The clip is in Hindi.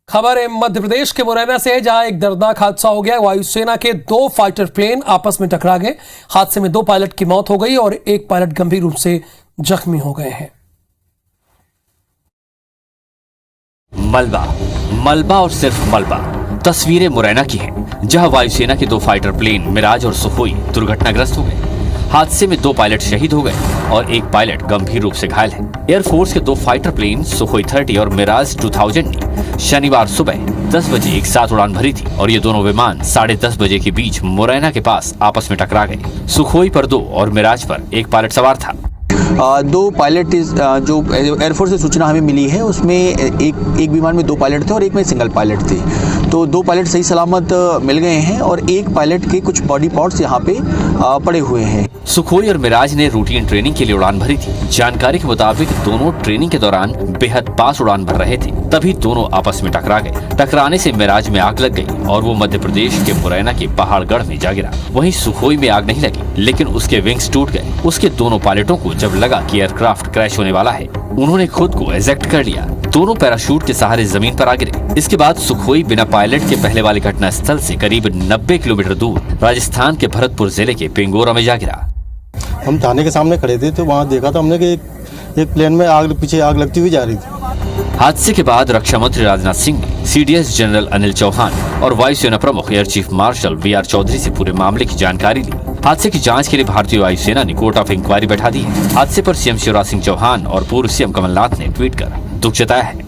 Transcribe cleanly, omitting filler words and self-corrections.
खबर है मध्य प्रदेश के मुरैना से है, जहां एक दर्दनाक हादसा हो गया। वायुसेना के 2 फाइटर प्लेन आपस में टकरा गए। हादसे में 2 पायलट की मौत हो गई और एक पायलट गंभीर रूप से जख्मी हो गए हैं। मलबा और सिर्फ मलबा। तस्वीरें मुरैना की हैं, जहां वायुसेना के 2 फाइटर प्लेन मिराज और सुखोई दुर्घटनाग्रस्त हो गए। हादसे में 2 पायलट शहीद हो गए और एक पायलट गंभीर रूप से घायल है। एयरफोर्स के 2 फाइटर प्लेन सुखोई 30 और मिराज 2000 ने शनिवार सुबह 10 बजे एक साथ उड़ान भरी थी और ये दोनों विमान 10:30 बजे के बीच मुरैना के पास आपस में टकरा गए। सुखोई पर 2 और मिराज पर एक पायलट सवार था। 2 पायलट जो एयरफोर्स से सूचना हमें मिली है, उसमें एक विमान में 2 पायलट थे और एक में सिंगल पायलट थे। तो 2 पायलट सही सलामत मिल गए हैं और एक पायलट के कुछ बॉडी पार्ट्स यहाँ पे पड़े हुए हैं। सुखोई और मिराज ने रूटीन ट्रेनिंग के लिए उड़ान भरी थी। जानकारी के मुताबिक दोनों ट्रेनिंग के दौरान बेहद पास उड़ान भर रहे थे, तभी दोनों आपस में टकरा गए। टकराने से मिराज में आग लग गई और वो मध्य प्रदेश के मुरैना के पहाड़गढ़ में जा गिरा। वहीं सुखोई में आग नहीं लगी, लेकिन उसके विंग्स टूट गए। उसके दोनों पायलटों को जब लगा कि एयरक्राफ्ट क्रैश होने वाला है, उन्होंने खुद को एजेक्ट कर लिया। दोनों पैराशूट के सहारे जमीन पर आ गिरे। इसके बाद सुखोई बिना पायलट के पहले वाले घटना स्थल से करीब 90 किलोमीटर दूर राजस्थान के भरतपुर जिले के पिंगोरा में जा गिरा। हम थाने के सामने खड़े थे तो वहाँ देखा था हमने कि एक प्लेन में पीछे आग लगती हुई जा रही थी। हादसे के बाद रक्षा मंत्री राजनाथ सिंह ने CDS जनरल अनिल चौहान और वायुसेना प्रमुख air chief marshal VR Chaudhari से पूरे मामले की जानकारी ली। हादसे की जांच के लिए भारतीय वायुसेना ने कोर्ट ऑफ इंक्वायरी बैठा दी है। हादसे पर CM शिवराज सिंह चौहान और पूर्व CM कमलनाथ ने ट्वीट कर दुख जताया है।